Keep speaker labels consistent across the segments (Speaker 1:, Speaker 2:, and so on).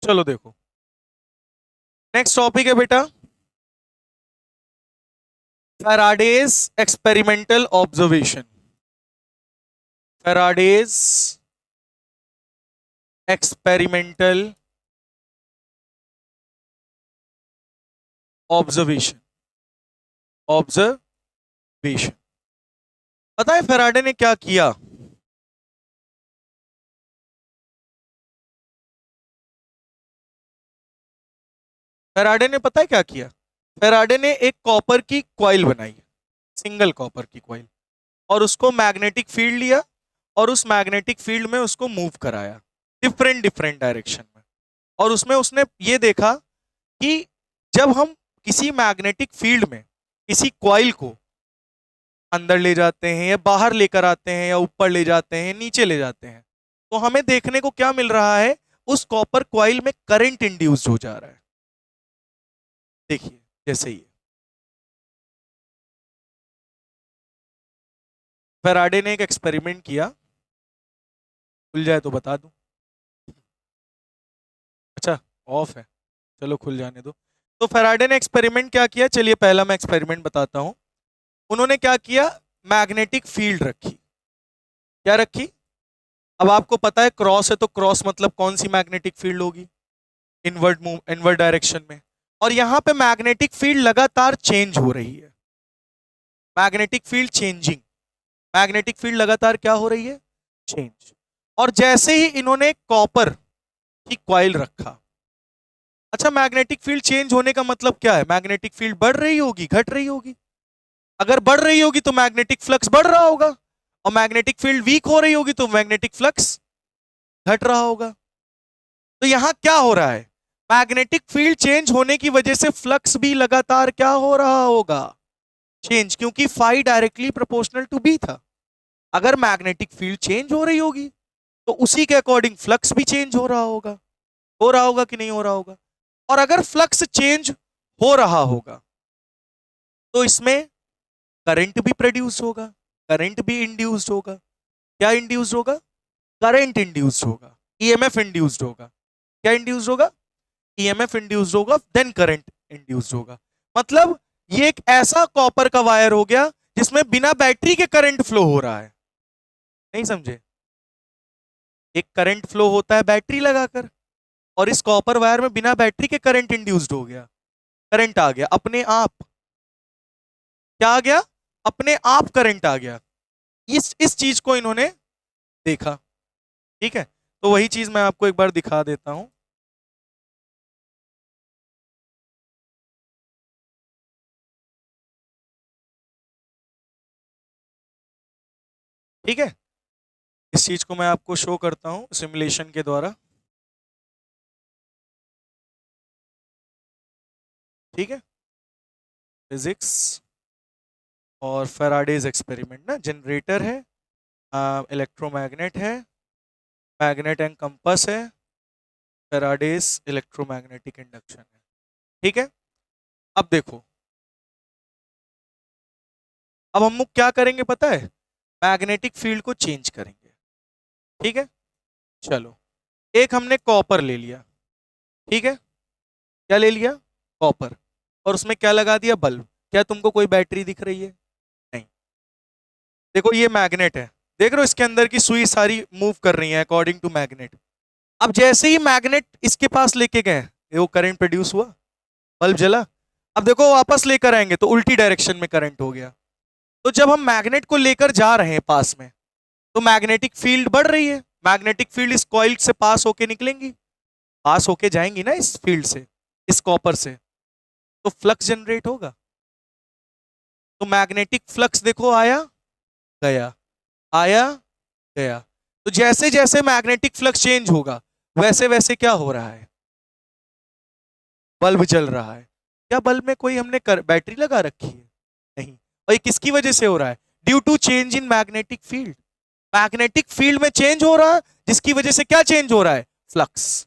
Speaker 1: चलो देखो, next topic है बेटा Faraday's experimental observation. Faraday's experimental observation. Observation, पता है फैराडे ने क्या किया? फैराडे ने पता है क्या किया? फैराडे ने एक कॉपर की कॉइल बनाई, सिंगल कॉपर की कॉइल, और उसको मैग्नेटिक फील्ड लिया और उस मैग्नेटिक फील्ड में उसको मूव कराया डिफरेंट डिफरेंट डायरेक्शन में। और उसमें उसने ये देखा कि जब हम किसी मैग्नेटिक फील्ड में किसी कॉइल को अंदर ले जाते हैं या बाहर लेकर आते हैं या ऊपर ले जाते हैं नीचे ले जाते हैं, तो हमें देखने को क्या मिल रहा है? उस कॉपर कॉइल में करंट इंड्यूस्ड हो जा रहा है। देखिए जैसे ही फैराडे ने एक एक्सपेरिमेंट किया, खुल जाए तो बता दूं। अच्छा, ऑफ है, चलो खुल जाने दो। तो फैराडे ने एक्सपेरिमेंट क्या किया, चलिए पहला मैं एक्सपेरिमेंट बताता हूं। उन्होंने क्या किया, मैग्नेटिक फील्ड रखी। क्या रखी? अब आपको पता है क्रॉस है, तो क्रॉस मतलब कौन सी मैग्नेटिक फील्ड होगी? इनवर्ड मूव, इनवर्ड डायरेक्शन में। और यहां पे मैग्नेटिक फील्ड लगातार चेंज हो रही है। Magnetic field changing, magnetic field लगातार क्या हो रही है? चेंज। और जैसे ही इन्होंने कॉपर की कॉइल रखा, अच्छा मैग्नेटिक फील्ड चेंज होने का मतलब क्या है? मैग्नेटिक फील्ड बढ़ रही होगी, घट रही होगी? अगर बढ़ रही होगी तो मैग्नेटिक फ्लक्स बढ़ रहा होगा, और मैग्नेटिक फील्ड वीक हो रही होगी तो मैग्नेटिक फ्लक्स घट रहा होगा। तो यहां क्या हो रहा है? मैग्नेटिक फील्ड चेंज होने की वजह से फ्लक्स भी लगातार क्या हो रहा होगा? चेंज, क्योंकि phi directly proportional to B था। अगर मैग्नेटिक फील्ड चेंज हो रही होगी तो उसी के अकॉर्डिंग फ्लक्स भी चेंज हो रहा होगा कि नहीं हो रहा होगा? और अगर फ्लक्स चेंज हो रहा होगा तो इसमें करंट भी प्रोड्यूस होगा, करंट भी इंड्यूस्ड होगा। क्या इंड्यूस्ड होगा? करंट इंड्यूस्ड होगा, ईएमएफ इंड्यूस्ड होगा। क्या इंड्यूस्ड होगा? ईएमएफ इंड्यूस्ड होगा, देन करंट इंड्यूस्ड होगा। मतलब ये एक ऐसा कॉपर का वायर हो गया जिसमें बिना बैटरी के करंट फ्लो हो रहा है। नहीं समझे? एक करंट फ्लो होता है बैटरी लगाकर, और इस कॉपर वायर में बिना बैटरी के करंट इंड्यूस्ड हो गया, करंट आ गया अपने आप। क्या आ गया? अपने आप करंट आ गया। इस चीज को इन्होंने देखा। ठीक है, तो वही चीज मैं आपको एक बार दिखा देता हूं। ठीक है, इस चीज को मैं आपको शो करता हूं सिमुलेशन के द्वारा। ठीक है, फिजिक्स और फैराडेज एक्सपेरिमेंट ना, जनरेटर है, इलेक्ट्रोमैग्नेट है, मैग्नेट एंड कंपास है, फैराडेज इलेक्ट्रोमैग्नेटिक इंडक्शन है। ठीक है, अब देखो, अब हम लोग क्या करेंगे पता है? मैग्नेटिक फील्ड को चेंज करेंगे। ठीक है, चलो, एक हमने कॉपर ले लिया। ठीक है, क्या ले लिया? कॉपर। और उसमें क्या लगा दिया? बल्ब। क्या तुमको कोई बैटरी दिख रही है? नहीं। देखो ये मैग्नेट है, देख रहे हो इसके अंदर की सुई सारी मूव कर रही है अकॉर्डिंग टू मैग्नेट। अब जैसे ही मैग्नेट इसके पास लेके गए, ये वो करंट प्रोड्यूस हुआ, बल्ब जला। अब देखो वापस लेकर आएंगे तो उल्टी डायरेक्शन में करंट हो गया। तो जब हम मैग्नेट को लेकर जा रहे हैं पास में, तो मैग्नेटिक फील्ड बढ़ रही है, मैग्नेटिक फील्ड इस कॉइल से पास होके निकलेंगी, पास होके जाएंगी ना इस फील्ड से, इस कॉपर से, तो फ्लक्स जनरेट होगा। तो मैग्नेटिक फ्लक्स देखो, आया गया, आया गया। तो जैसे जैसे मैग्नेटिक फ्लक्स चेंज होगा वैसे वैसे क्या हो रहा है? बल्ब जल रहा है। क्या बल्ब में कोई हमने बैटरी लगा रखी है? नहीं। और ये किसकी वजह से हो रहा है? Due to change in magnetic field. Magnetic field में चेंज हो रहा है, जिसकी वजह से क्या चेंज हो रहा है? फ्लक्स।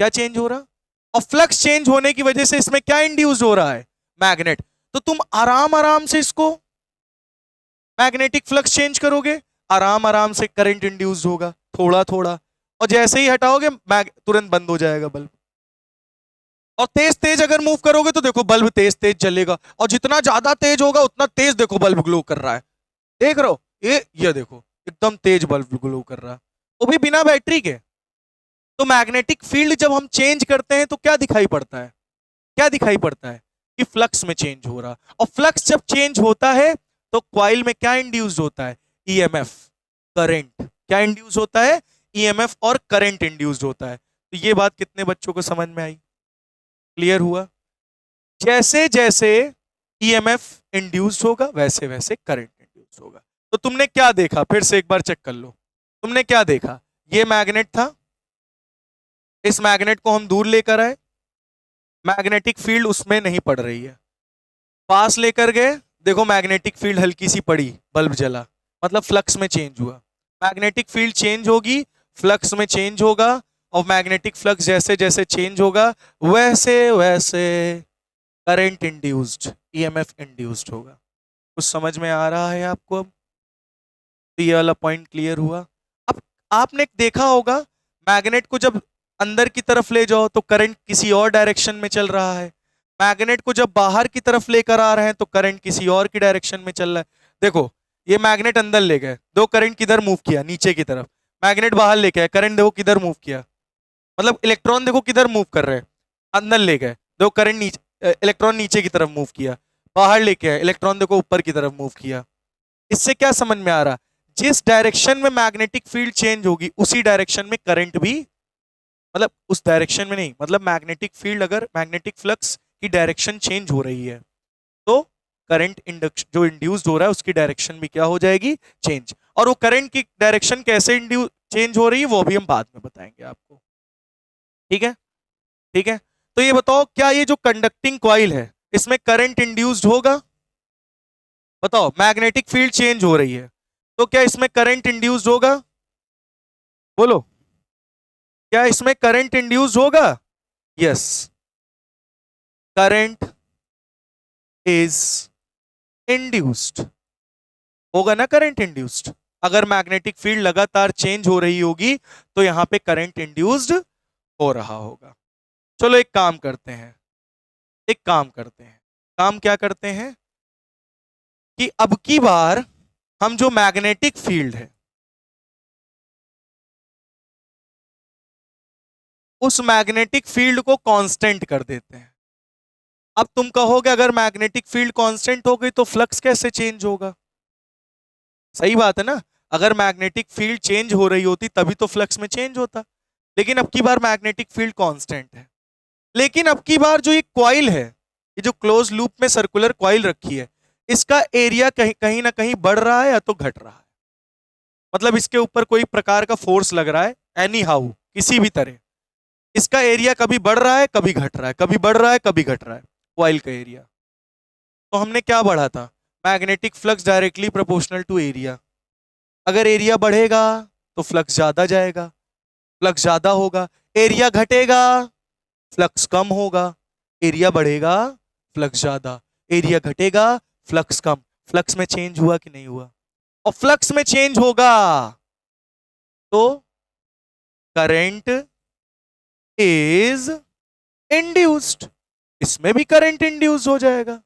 Speaker 1: क्या चेंज हो रहा? और फ्लक्स चेंज होने की वजह से इसमें क्या इंड्यूस हो रहा है? मैग्नेट। तो तुम आराम आराम से इसको मैग्नेटिक फ्लक्स चेंज करोगे, आराम आराम से करंट इंड्यूस होगा थोड़ा थोड़ा, और जैसे ही हटाओगे तुरंत बंद हो जाएगा बल्ब। और तेज तेज अगर मूव करोगे तो देखो बल्ब तेज तेज जलेगा, और जितना ज्यादा तेज होगा उतना तेज देखो बल्ब ग्लो कर रहा है। देख रहे हो, ये देखो एकदम तेज बल्ब ग्लो कर रहा है, वो भी बिना बैटरी के। तो मैग्नेटिक फील्ड जब हम चेंज करते हैं तो क्या दिखाई पड़ता है, क्या दिखाई पड़ता है कि फ्लक्स में चेंज हो रहा, और फ्लक्स जब चेंज होता है तो कॉइल में क्या इंड्यूस होता है, ईएमएफ, करंट। क्या इंड्यूस होता है, ईएमएफ और करंट इंड्यूस्ड होता है। तो ये बात कितने बच्चों को समझ में आई, क्लियर हुआ? जैसे जैसे ईएमएफ इंड्यूस्ड होगा वैसे वैसे करंट इंड्यूस्ड होगा। तो तुमने क्या देखा, फिर से एक बार चेक कर लो, तुमने क्या देखा, ये मैग्नेट था, इस मैग्नेट को हम दूर लेकर आए, मैग्नेटिक फील्ड उसमें नहीं पड़ रही है, पास लेकर गए, देखो मैग्नेटिक फील्ड हल्की सी पड़ी, बल्ब जला, मतलब फ्लक्स में चेंज हुआ। मैग्नेटिक फील्ड चेंज होगी, फ्लक्स में चेंज होगा, और मैग्नेटिक फ्लक्स जैसे जैसे चेंज होगा वैसे वैसे करंट इंड्यूस्ड, ईएमएफ इंड्यूस्ड होगा। कुछ समझ में आ रहा है आपको अब? तो ये वाला पॉइंट क्लियर हुआ। अब आपने देखा होगा मैग्नेट को जब अंदर की तरफ ले जाओ तो करंट किसी और डायरेक्शन में चल रहा है, मैग्नेट को जब बाहर की तरफ लेकर आ रहे हैं तो करंट किसी और की डायरेक्शन में चल रहा है। देखो ये मैग्नेट अंदर ले गए, दो करंट किधर मूव किया, नीचे की तरफ, मैग्नेट बाहर लेके आए, करंट देखो किधर मूव किया, मतलब इलेक्ट्रॉन देखो किधर मूव कर रहे हैं, अंदर ले गए, दो करंट नीचे, इलेक्ट्रॉन नीचे की तरफ मूव किया, बाहर लेके आए, इलेक्ट्रॉन देखो ऊपर की तरफ मूव किया। इससे क्या समझ में आ रहा, जिस डायरेक्शन में मैग्नेटिक फील्ड चेंज होगी उसी डायरेक्शन में करंट भी, मतलब उस डायरेक्शन में नहीं, मतलब मैग्नेटिक फील्ड अगर मैग्नेटिक फ्लक्स की डायरेक्शन चेंज हो रही है तो करंट इंडक्शन जो इंड्यूस्ड हो रहा है उसकी डायरेक्शन भी क्या हो जाएगी, चेंज। और वो करंट की डायरेक्शन कैसे इंड्यूस चेंज हो रही है वो भी हम बाद में बताएंगे आपको, ठीक है? ठीक है, तो ये बताओ क्या ये जो कंडक्टिंग कॉइल है इसमें करंट इंड्यूस्ड होगा? बताओ, मैग्नेटिक फील्ड चेंज हो रही है तो क्या इसमें करंट इंड्यूस्ड होगा? बोलो, क्या इसमें करंट इंड्यूस्ड होगा? यस, करंट इज इंड्यूस्ड, होगा ना करंट इंड्यूस्ड। अगर मैग्नेटिक फील्ड लगातार चेंज हो रही होगी तो यहां पे करंट इंड्यूस्ड हो रहा होगा। चलो एक काम करते हैं, एक काम करते हैं, काम क्या करते हैं कि अब की बार हम जो मैग्नेटिक फील्ड है उस मैग्नेटिक फील्ड को कांस्टेंट कर देते हैं। अब तुम कहोगे अगर मैग्नेटिक फील्ड कांस्टेंट हो गई तो फ्लक्स कैसे चेंज होगा? सही बात है ना, अगर मैग्नेटिक फील्ड चेंज हो रही होती तभी तो फ्लक्स में चेंज होता, लेकिन अब की बार मैग्नेटिक फील्ड कांस्टेंट है। लेकिन अब की बार जो ये कॉइल है, ये जो क्लोज लूप में सर्कुलर कॉइल रखी है, इसका एरिया कहीं कहीं ना कहीं बढ़ रहा है या तो घट रहा है, मतलब इसके ऊपर कोई प्रकार का फोर्स लग रहा है, एनी हाउ किसी भी तरह इसका एरिया कभी बढ़ रहा है कभी घट रहा है, कभी बढ़ रहा है कभी घट रहा है कॉइल का एरिया। तो हमने क्या बढ़ा था, magnetic flux directly proportional to area. अगर एरिया बढ़ेगा तो फ्लक्स ज्यादा जाएगा, फ्लक्स ज्यादा होगा, एरिया घटेगा फ्लक्स कम होगा, एरिया बढ़ेगा फ्लक्स ज्यादा, एरिया घटेगा फ्लक्स कम। फ्लक्स में चेंज हुआ कि नहीं हुआ? और फ्लक्स में चेंज होगा तो करंट इज इंड्यूस्ड, इसमें भी करंट इंड्यूस हो जाएगा।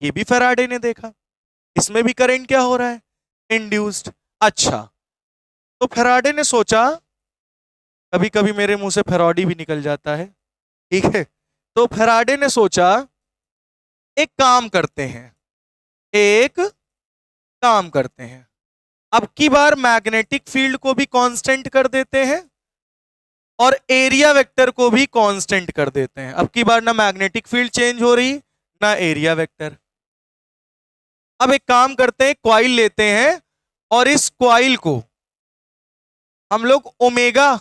Speaker 1: ये भी फैराडे ने देखा, इसमें भी करंट क्या हो रहा है, इंड्यूस्ड। अच्छा, तो फैराडे ने सोचा, कभी कभी मेरे मुंह से फैराडी भी निकल जाता है, ठीक है, तो फैराडे ने सोचा एक काम करते हैं, एक काम करते हैं, अब की बार मैग्नेटिक फील्ड को भी कांस्टेंट कर देते हैं और एरिया वेक्टर को भी कांस्टेंट कर देते हैं। अब की बार ना मैग्नेटिक फील्ड चेंज हो रही ना एरिया वेक्टर। अब एक काम करते हैं, कॉइल लेते हैं और इस कॉइल को हम लोग ओमेगा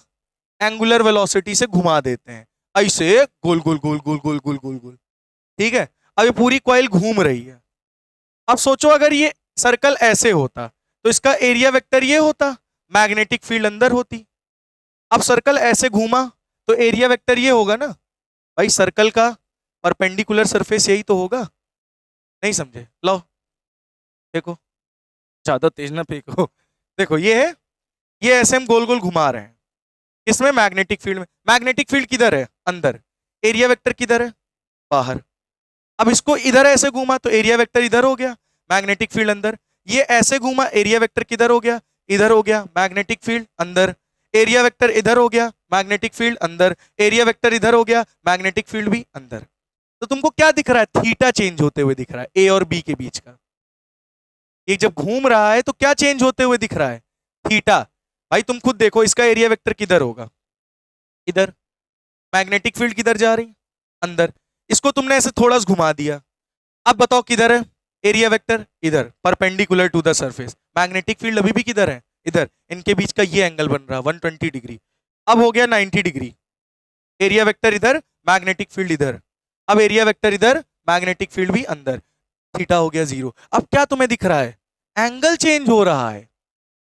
Speaker 1: एंगुलर वेलोसिटी से घुमा देते हैं, ऐसे गोल गोल गोल गोल गोल गोल गोल गोल, ठीक है? अब ये पूरी कॉइल घूम रही है। अब सोचो अगर ये सर्कल ऐसे होता तो इसका एरिया वेक्टर ये होता, मैग्नेटिक फील्ड अंदर होती। अब सर्कल ऐसे घूमा तो एरिया वेक्टर ये होगा ना भाई, सर्कल का परपेंडिकुलर सरफेस यही तो होगा। नहीं समझे? लो देखो, ज्यादा तेज ना फेंको, देखो ये है, ये ऐसे हम गोल गोल घुमा रहे हैं, इसमें मैग्नेटिक फील्ड में, मैग्नेटिक फील्ड किधर है, अंदर, एरिया वेक्टर किधर है, बाहर। अब इसको इधर ऐसे घूमा तो एरिया वेक्टर इधर हो गया, मैग्नेटिक फील्ड अंदर। ये ऐसे घूमा, एरिया वेक्टर किधर हो गया, इधर हो गया, मैग्नेटिक फील्ड अंदर। एरिया वेक्टर इधर हो गया, मैग्नेटिक फील्ड अंदर। एरिया वेक्टर इधर हो गया, मैग्नेटिक फील्ड भी अंदर। तो तुमको क्या दिख रहा है, थीटा चेंज होते हुए दिख रहा है ए और बी के बीच का। ये जब घूम रहा है तो क्या चेंज होते हुए दिख रहा है, थीटा। भाई तुम खुद देखो, इसका एरिया वेक्टर किधर होगा, इधर। मैग्नेटिक फील्ड किधर जा रही, अंदर। इसको तुमने ऐसे थोड़ा सा घुमा दिया, अब बताओ किधर है एरिया वेक्टर, इधर, perpendicular to the surface. Magnetic field अभी भी किधर है, इधर। इनके बीच का ये एंगल बन रहा 120 डिग्री, अब हो गया 90 डिग्री। एरिया वेक्टर इधर, मैग्नेटिक फील्ड इधर। अब एरिया वेक्टर इधर, मैग्नेटिक फील्ड भी अंदर। थीटा हो गया 0। अब क्या तुम्हें दिख रहा है, एंगल चेंज हो रहा है।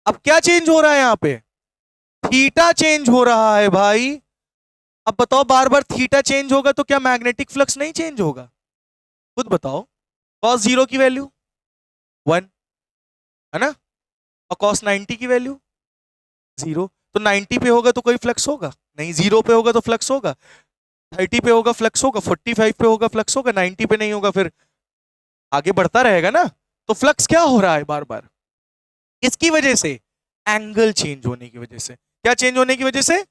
Speaker 1: अब क्या चेंज हो रहा है यहाँ पे, थीटा चेंज हो रहा है भाई। अब बताओ, बार बार थीटा चेंज होगा तो क्या मैग्नेटिक फ्लक्स नहीं चेंज होगा, खुद बताओ। cos 0 की वैल्यू 1 है ना, और cos 90 की वैल्यू 0। तो 90 पे होगा तो कोई फ्लक्स होगा नहीं, 0 पे होगा तो फ्लक्स होगा, 30 पे होगा फ्लक्स होगा, 45 पे होगा फ्लक्स होगा, 90 पे नहीं होगा, फिर आगे बढ़ता रहेगा ना। तो फ्लक्स क्या हो रहा है बार बार, इसकी वजह से, एंगल चेंज होने की वजह से। क्या चेंज होने की वजह से,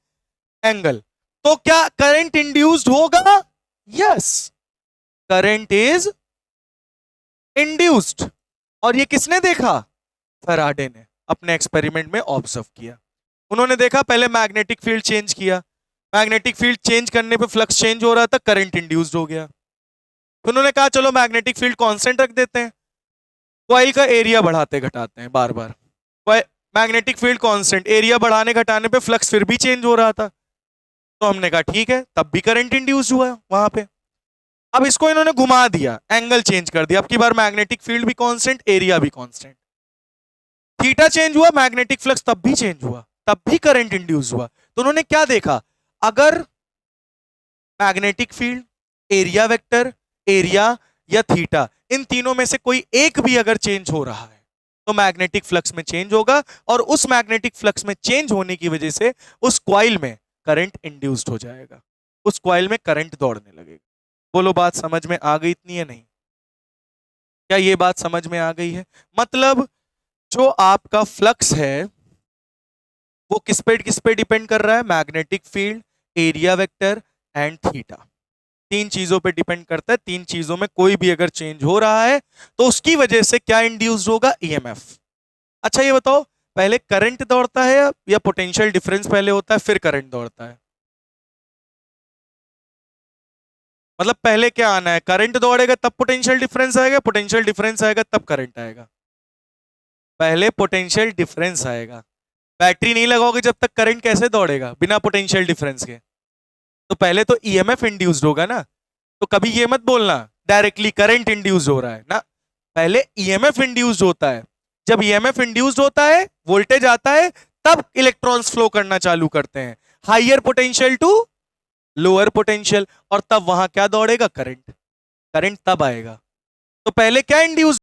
Speaker 1: एंगल। तो क्या करंट इंड्यूस्ड होगा, यस, करंट इज इंड्यूस्ड। और ये किसने देखा, फैराडे ने अपने एक्सपेरिमेंट में ऑब्जर्व किया। उन्होंने देखा, पहले मैग्नेटिक फील्ड चेंज किया, मैग्नेटिक फील्ड चेंज करने पे फ्लक्स चेंज हो रहा था, करंट इंड्यूस्ड हो गया। तो उन्होंने कहा चलो मैग्नेटिक फील्ड कांस्टेंट रख देते हैं, कॉइल का एरिया बढ़ाते घटाते हैं बार बार। मैग्नेटिक फील्ड कांस्टेंट, एरिया बढ़ाने घटाने पे फ्लक्स फिर भी चेंज हो रहा था। तो हमने कहा ठीक है, तब भी करंट इंड्यूस हुआ वहां पे। अब इसको इन्होंने घुमा दिया, एंगल चेंज कर दिया, अब की बार मैग्नेटिक फील्ड भी कांस्टेंट, एरिया भी कांस्टेंट। थीटा चेंज हुआ, मैग्नेटिक फ्लक्स तब भी चेंज हुआ, तब भी करंट इंड्यूस हुआ। तो उन्होंने क्या देखा, अगर magnetic field, area vector, area या थीटा, इन तीनों में से कोई एक भी अगर चेंज हो रहा है तो मैग्नेटिक फ्लक्स में चेंज होगा, और उस मैग्नेटिक फ्लक्स में चेंज होने की वजह से उस कॉइल में करंट इंड्यूस्ड हो जाएगा, उस कॉइल में करंट दौड़ने लगेगा। बोलो बात समझ में आ गई इतनी है नहीं, क्या ये बात समझ में आ गई है। मतलब जो आपका फ्लक्स है वो किस पे डिपेंड कर रहा है, magnetic field, area vector and theta, तीन चीजों पे डिपेंड करता है। तीन चीजों में कोई भी अगर चेंज हो रहा है तो उसकी वजह से क्या इंड्यूस्ड होगा, ईएमएफ। अच्छा ये बताओ, पहले करंट दौड़ता है या पोटेंशियल डिफरेंस पहले होता है फिर करंट दौड़ता है, मतलब पहले क्या आना है, करंट दौड़ेगा तब पोटेंशियल डिफरेंस आएगा, पोटेंशियल डिफरेंस आएगा तब करंट आएगा। पहले पोटेंशियल डिफरेंस आएगा, बैटरी नहीं लगाओगे जब तक करंट कैसे दौड़ेगा बिना पोटेंशियल डिफरेंस के। तो पहले तो ईएमएफ इंड्यूस्ड होगा ना, तो कभी ये मत बोलना डायरेक्टली करंट इंड्यूस्ड हो रहा है ना, पहले ईएमएफ इंड्यूस्ड होता है। जब ईएमएफ इंड्यूस्ड होता है, वोल्टेज आता है, तब इलेक्ट्रॉन्स फ्लो करना चालू करते हैं, higher potential to lower potential, और तब वहां क्या दौड़ेगा, करंट। करंट तब आएगा। तो पहले क्या इंड्यूस